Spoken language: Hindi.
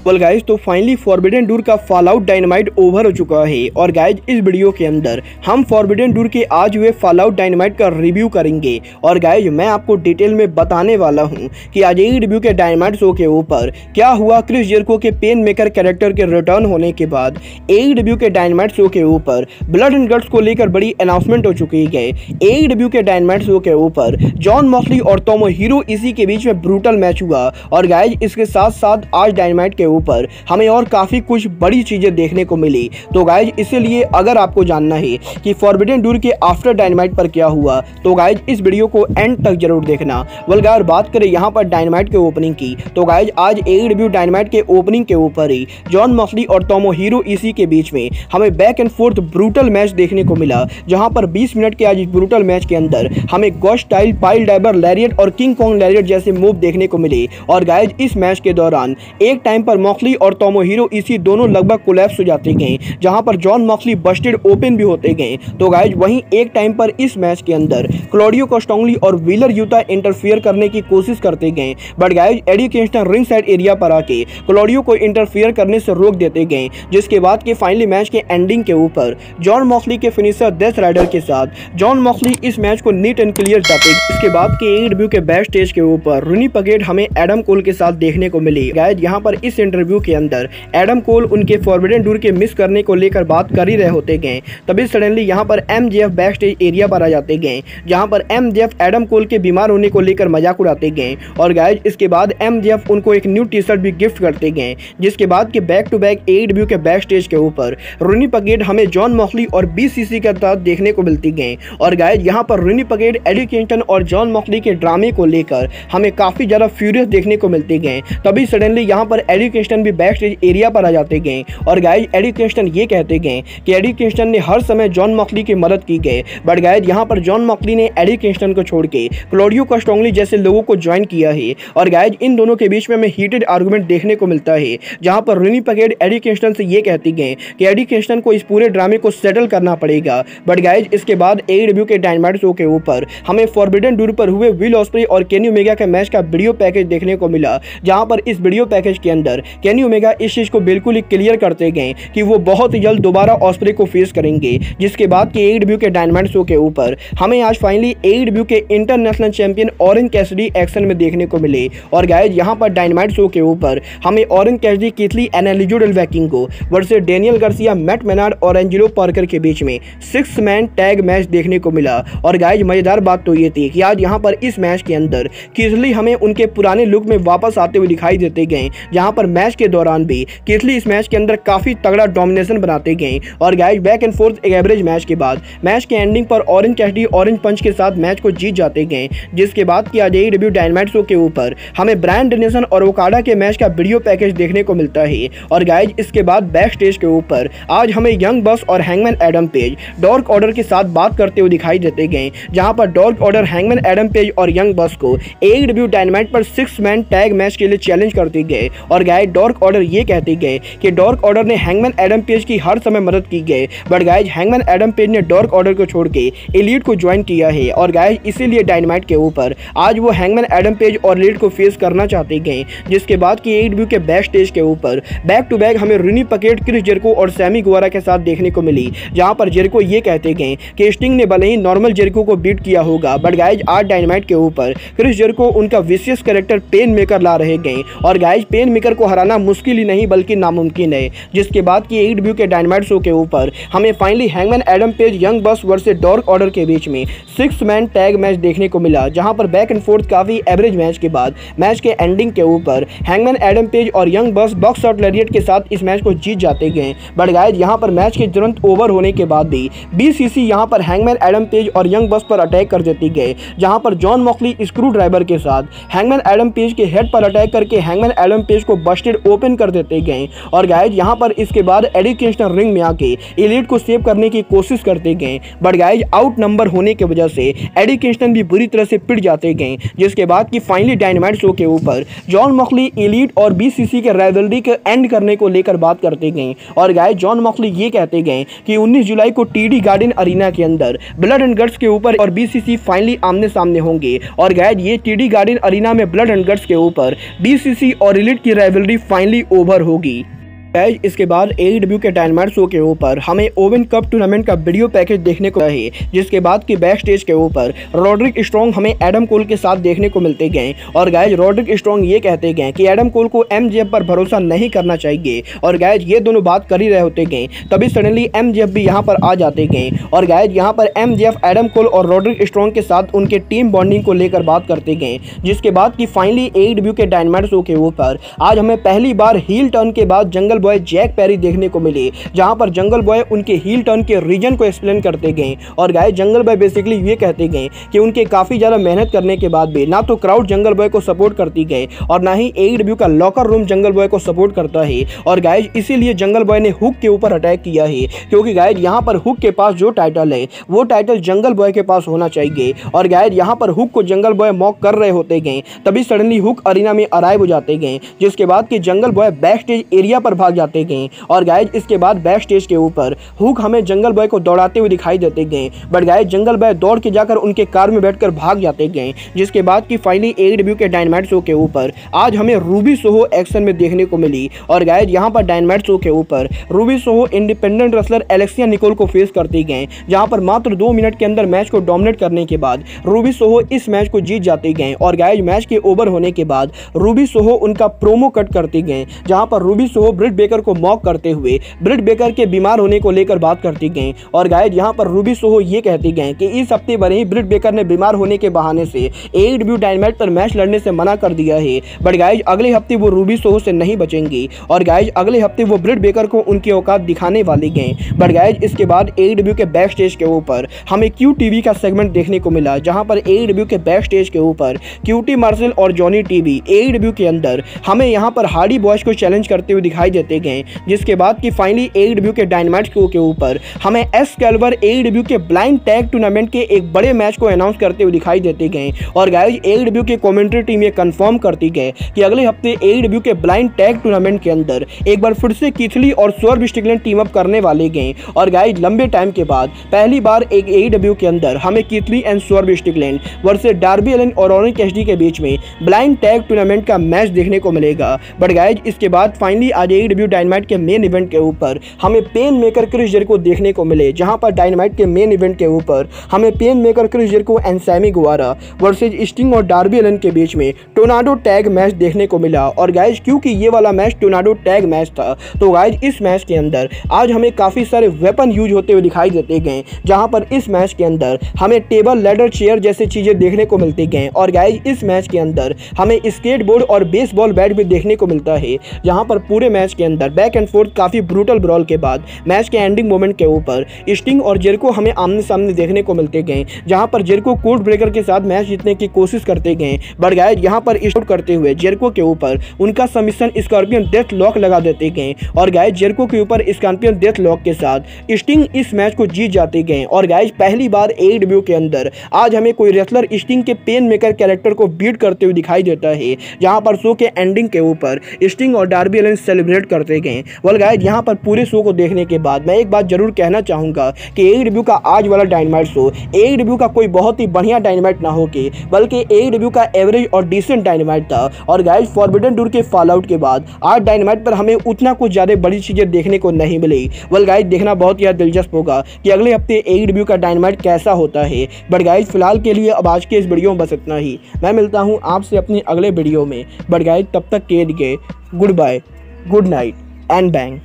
वेल गाइज, तो फाइनली फॉरबिडन डोर का फॉल आउट डायनामाइट ओवर हो चुका है। और गाइज, इस वीडियो के अंदर हम फॉरबिडन डोर के आज हुए फॉल आउट डायनामाइट का रिव्यू करेंगे। और गाइज, मैं आपको डिटेल में बताने वाला हूं कि आज AEW के डायनामाइट शो के ऊपर क्या हुआ क्रिस जेरिको के पेन मेकर कैरेक्टर के रिटर्न होने के बाद। AEW के डायनामाइट शो के ऊपर ब्लड एंड गट्स को लेकर बड़ी अनाउंसमेंट हो चुकी है। AEW के डायनामाइट शो के ऊपर जॉन मॉक्सली और तोमोहिरो इशी के बीच में ब्रूटल मैच हुआ। और गाइज, इसके साथ साथ आज डायनामाइट के ऊपर हमें और काफी कुछ बड़ी चीजें देखने को मिली। तो गाइज, इसीलिए अगर आपको जानना है कि फॉरबिडन डोर के आफ्टर डायनामाइट पर क्या हुआ, तो गाइज इस वीडियो को एंड तक जरूर देखना। वेल गाइज, बात करें यहाँ पर डायनामाइट के ओपनिंग की, तो गाइज आज AEW डायनामाइट के ओपनिंग के ऊपर ही जॉन मॉक्सली और तोमोहिरो इशी के बीच में हमें back and fourth brutal match देखने को मिला। जहां पर 20 मिनट के आज इस ब्रूटल मैच के अंदर हमें गोस्ट स्टाइल, पाइल ड्राइवर, लैरिएट और किंग कॉन्ग लैरिएट जैसे मूव देखने को मिले। और गाइज, इस मैच के दौरान एक टाइम पर मॉक्सली और तोमोहिरो इशी दोनों लगभग कोलैप्स हो जाते गए, जहां पर जॉन मॉक्सली बस्टेड ओपन भी होते गए। तो गाइज, वहीं एक टाइम पर इस मैच के अंदर क्लॉडियो कोस्टांगली और व्हीलर यूता इंटरफियर करने की कोशिश करते गए, but guys Eddie Kingston ring side area पर आके क्लॉडियो को इंटरफियर करने से रोक देते गए। जिसके बाद के फाइनली मैच के एंडिंग के ऊपर जॉन मॉक्सली के फिनिशर डेथ राइडर के साथ जॉन मॉक्सली इस मैच को नीट एंड क्लियर जाते। इसके बाद के AEW के बैक स्टेज के ऊपर रूनी पगेट हमें एडम कोल के साथ देखने को मिली। गाइज, यहाँ पर इस इंटरव्यू के अंदर एडम कोल उनके फॉरबिडन डोर के मिस करने को लेकर बात कर ही रहे होते गए, तभी सडनली यहाँ पर MJF बैक स्टेज एरिया पर आ जाते गए, जहाँ पर MJF एडम कोल के बीमार होने को लेकर मजाक उड़ाते गए। और गाइज, इसके बाद MJF उनको एक न्यू टी-शर्ट भी गिफ्ट करते गए। जिसके बाद के बैक टू बैक AEW के बैक स्टेज के ऊपर रूनी पगेट हमें जॉन मॉक्सली और BCC के साथ देखने को मिलती गए। और गाइज, यहाँ पर रूनी पगेट, एडी किंगस्टन और जॉन मॉक्सली के ड्रामे को लेकर हमें काफी ज्यादा फ्यूरियस देखने को मिलते गए। तभी सडनली यहाँ पर एडी किंगस्टन भी बैक स्टेज एरिया पर आ जाते गए। और गाइज, एडी किंगस्टन ये कहते गए कि एडी किंगस्टन ने हर समय जॉन मॉक्सली की मदद की गई, बट गाइज यहाँ पर जॉन मॉक्सली ने एडी किंगस्टन को छोड़ के क्लॉडियो कोस्टांगली जैसे लोगों को ज्वाइन किया है। और गाइज, इन दोनों के बीच में हमें हीटेड आर्गुमेंट देखने को मिलता है, जहां पर रूनी पगेट एडी किंगस्टन से ये कहती गए कि एडी किंगस्टन को इस पूरे ड्रामे को सेटल करना पड़ेगा। बट गाइज, इसके बाद AEW के डायनामाइट शो के ऊपर हमें फॉरबिडन डोर पर हुए विल ऑस्प्रे और केनी ओमेगा के मैच का वीडियो पैकेज देखने को मिला, जहां पर इस वीडियो पैकेज के अंदर केनी ओमेगा इस चीज को बिल्कुल ही क्लियर करते गए कि वो बहुत जल्द दोबारा ऑस्प्रे को फेस करेंगे। जिसके बाद के AEW के डायनामाइट शो के ऊपर हमें आज फाइनली AEW के international champion orange Cassidy action में देखने को मिले। और गाइज, यहाँ पर डायनामाइट शो के ऊपर हमें ऑरेंज कैसिडी, कीथली एनालिजो डेल वैकिंगो versus Daniel Garcia, Matt Menard और एंजेलो पार्कर के बीच में 6 मैन टैग मैच देखने को मिला। और गाइज, मजेदार बात तो ये थी कि आज यहाँ पर इस मैच के अंदर कीथली हमें उनके पुराने लुक में वापस आते हुए दिखाई देते गए, जहाँ पर मैच के दौरान भी कीथली इस मैच के अंदर काफी तगड़ा डोमिनेशन बनाते गए। और guys, back and fourth average match के बाद मैच के एंडिंग पर ऑरेंज कैसिडी ऑरेंज पंच के साथ मैच को जीत जाते गए। जिसके बाद की आज AEW डायनामाइट शो के ऊपर हमें ब्रायन डेनियल्सन और ओकाडा के मैच का वीडियो पैकेज देखने को मिलता है। और गाइज, इसके बाद बैक स्टेज के ऊपर आज हमें यंग बस और hangman Adam page dark order के साथ बात करते हुए दिखाई देते गए, जहां पर dark order hangman Adam page और यंग बस को AEW डायनामाइट पर 6 मैन टैग मैच के लिए चैलेंज करते गए। और गाइज, डार्क ऑर्डर ये कहते गए कि डार्क ऑर्डर ने हैंगमैन एडम पेज की हर समय मदद की गई, but guys hangman Adam page ने डार्क ऑर्डर को छोड़ के एलीट को ज्वाइन किया है। और गाइज, इसीलिए डायनामाइट के ऊपर आज वो हैंगमैन एडम पेज और एलीट को फेस करना चाहते गए। जिसके बाद की AEW के बैक स्टेज के ऊपर बैक टू बैक हमें रूनी पगेट, क्रिस जेरिको और सैमी गुएरा के साथ देखने को मिली, जहां पर जेरिको ये कहते गए कि स्टिंग ने भले ही नॉर्मल जेरिको को बीट किया होगा, बट गाइज आज डायनामाइट के ऊपर क्रिस जेरिको उनका विशियस कैरेक्टर पेन मेकर ला रहे गए। और गाइज, पेन मेकर को हराना मुश्किल ही नहीं बल्कि नामुमकिन है। जिसके बाद की AEW के डायनामाइट शो के ऊपर हमें finally hangman Adam page, young बस वर्सेस डार्क ऑर्डर के बीच में 6 मैन टैग मैच देखने को मिला, जहां पर बैक एंड फोर्थ काफी एवरेज मैच के बाद मैच के एंडिंग के ऊपर हैंगमैन एडम पेज और यंग बस बॉक्स आउट लैरिएट के साथ इस मैच को जीत जाते गए। बट गाइज, यहाँ पर मैच के तुरंत ओवर होने के बाद भी BCC यहाँ पर हैंगमैन एडम पेज और यंग बस पर अटैक कर देती गए, जहां पर जॉन मॉक्सली स्क्रू ड्राइवर के साथ हैंगमैन एडम पेज के हेड पर अटैक करके हैंगमैन एडम पेज को बस्टेड ओपन कर देते गए। और गाइज, यहाँ पर इसके बाद एडी किंगस्टन रिंग में आके एलीट को सेव करने की कोशिश करते गए, बट गाइज आउट नंबर होने की वजह से एडी किंगस्टन भी बुरी तरह से पिट जाते गए। जिसके बाद की फाइनली डायनामाइट शो के ऊपर जॉन मॉक्सली, एलीट और BCC के राइवलरी के एंड करने को लेकर बात करते गए। और गाइज, जॉन मॉक्सली ये कहते गए कि 19 जुलाई को TD गार्डन अरीना के अंदर ब्लड एंड गट्स के ऊपर और BCC फाइनली आमने सामने होंगे। और गाइज, ये TD गार्डन अरीना में ब्लड एंड गट्स के ऊपर BCC और एलीट की राइवलरी स्टोरी फाइनली ओवर होगी। गाइस इसके बाद AEW के डायनामाइट शो के ऊपर हमें ओवन कप टूर्नामेंट का वीडियो पैकेज देखने को है, जिसके बाद की बैक स्टेज के ऊपर रॉड्रिक स्ट्रॉन्ग हमें एडम कोल के साथ देखने को मिलते गए। और गाइस रॉड्रिक स्ट्रॉन्ग ये कहते गए कि एडम कोल को MJF पर भरोसा नहीं करना चाहिए। और गाइस ये दोनों बात कर ही रहे होते गए, तभी सडनली MJF भी यहाँ पर आ जाते गए। और गाइस यहाँ पर MJF एडम कोल और रॉड्रिक स्ट्रॉन्ग के साथ उनके टीम बॉन्डिंग को लेकर बात करते गए, जिसके बाद की फाइनली AEW के डायनामाइट शो के ऊपर आज हमें पहली बार हील टर्न के बाद जंगल बॉय जैक पेरी देखने को मिले, जहां पर जंगल बॉय उनके हील टर्न के रीजन को एक्सप्लेन करते गए। और गाइस जंगल बॉय बेसिकली ये कहते गए कि उनके काफी ज्यादा मेहनत करने के बाद भी ना तो क्राउड जंगल बॉय को सपोर्ट करती गए और ना ही AEW का लॉकर रूम जंगल बॉय को सपोर्ट करता है। और गाइस इसीलिए जंगल बॉय ने हुक के ऊपर अटैक किया है, क्योंकि गाइस यहाँ पर हुक के पास जो टाइटल है वो टाइटल जंगल बॉय के पास होना चाहिए। और गाइस यहाँ पर हुक को जंगल बॉय मॉक कर रहे होते गए, तभी सडनली हुक अरीना में अराइव हो जाते गए, जिसके बाद कि जंगल बॉय बैक स्टेज एरिया पर भाग जाते गए। और गाइस इसके बाद बैक स्टेज के ऊपर हुक हमें जंगल बॉय को दौड़ाते हुए दिखाई देते गए, बट गाइस जंगल बॉय दौड़ के जाकर उनके कार में बैठकर भाग जाते गए। जिसके बाद की फाइनली AEW के डायनामाइट शो के ऊपर आज हमें रूबी सोहो एक्शन में देखने को मिली। और गाइस यहाँ पर डायनामाइट शो के ऊपर Ruby Soho independent wrestler Alexia Nicole को फेस करते गए, जहां पर मात्र 2 मिनट के अंदर मैच को डोमिनेट करने के बाद रूबी सोहो इस मैच को जीत जाते गए। और गाइस मैच के ओवर होने के बाद रूबी सोहो उनका प्रोमो कट करते गए, जहां पर रूबी सोहो ब्रिट बेकर को मॉक करते हुए ब्रिट बेकर के बीमार होने को लेकर बात करती गई। और गाइस यहां पर रूबी सोहो ये कहती गई कि इस हफ्ते भर ही ब्रिट बेकर ने बीमार होने के बहाने से AEW डायनामाइट पर मैच लड़ने से मना कर दिया है, बट गाइस अगले हफ्ते वो रूबी सोहो से नहीं बचेंगी। और गाइस अगले हफ्ते वो ब्रिट बेकर को उनकी औकात दिखाने वाली गए। बट गाइस इसके बाद AEW के बैक स्टेज के ऊपर हमें QTV का सेगमेंट देखने को मिला, जहां पर AEW के बैक स्टेज के ऊपर QT मार्शल और जॉनी टीवी AEW के अंदर हमें यहां पर हार्डी बॉयज को चैलेंज करते हुए दिखाई देते गए। जिसके बाद की फाइनली AEW के डायनामाइट शो के ऊपर हमें एक्सकैलिबर AEW के ब्लाइंड टैग टूर्नामेंट के एक बड़े मैच को अनाउंस करते हुए दिखाई देते गए। और गाइस AEW के कमेंट्री टीम ये कंफर्म करती गए कि अगले हफ्ते AEW के ब्लाइंड टैग टूर्नामेंट के अंदर एक बार फिर से कीथली और स्वर्व स्टिकलैंड टीम अप करने वाले गए। और गाइस लंबे टाइम के बाद पहली बार एक AEW के अंदर हमें Keith Lee and Swerve Strickland versus Darby Allin और ओरेंज कैसिडी के बीच में ब्लाइंड टैग टूर्नामेंट का मैच देखने को मिलेगा। बट गाइस इसके बाद फाइनली आज AEW डायनामाइट के मेन इवेंट के ऊपर हमें पेन मेकर क्रिस जेरिको देखने को मिले, जहां पर डायनामाइट के मेन इवेंट के ऊपर हमें Painmaker Chris Jericho and Sammy Guevara versus Sting और डार्बी एलिन के बीच में टोर्नाडो टैग मैच देखने को मिला। और गाइस क्योंकि ये वाला मैच टोर्नाडो टैग मैच था, तो गाइस इस मैच के अंदर आज हमें काफी सारे वेपन यूज होते हुए दिखाई देते गए, जहां पर इस मैच के अंदर हमें टेबल लैडर चेयर जैसी चीजें देखने को मिलती गए। और गाइस इस मैच के अंदर हमें स्केटबोर्ड और बेसबॉल बैट भी देखने को मिलता है, जहां पर पूरे मैच के अंदर बैक एंड फोर्थ काफी ब्रूटल ब्रॉल के बाद मैच के एंडिंग मोमेंट के ऊपर स्टिंग और जेरिको हमें आमने सामने देखने को मिलते गए, जहां पर जेरिको कोड ब्रेकर के साथ मैच जीतने की कोशिश करते गए। बट गाइस यहां पर स्टॉप करते हुए जेरिको के ऊपर उनका सबमिशन स्कॉर्पियन डेथ लॉक लगा देते गए। और गाइस जेरिको के ऊपर स्कॉर्पियन डेथ लॉक के साथ स्टिंग इस मैच को जीत जाते गए। और गाइस पहली बार AEW के अंदर आज हमें कोई रेसलर स्टिंग के पेन मेकर कैरेक्टर को बीट करते हुए दिखाई देता है, जहां पर शो के एंडिंग के ऊपर स्टिंग और डार्बी एलिन सेलिब्रेट करते गए। वेल गाइस यहां पर पूरे शो को देखने के बाद मैं एक बात जरूर कहना चाहूंगा कि AEW का आज वाला डायनामाइट शो AEW का कोई बहुत ही बढ़िया डायनामाइट ना हो के बल्कि AEW का एवरेज और डिसेंट डायनामाइट था। और गाइस फॉरबिडन डोर के फॉल आउट के बाद आज डायनामाइट पर हमें उतना कुछ ज्यादा बड़ी चीजें देखने को नहीं मिली। वेल गाइस देखना बहुत ही दिलचस्प होगा कि अगले हफ्ते AEW का डायनामाइट कैसा होता है। बट गाइस फिलहाल के लिए अब आज के इस वीडियो में बस इतना ही। मैं मिलता हूं आपसे अपनी अगले वीडियो में। बट गाइस तब तक के लिए goodbye, good night and bang.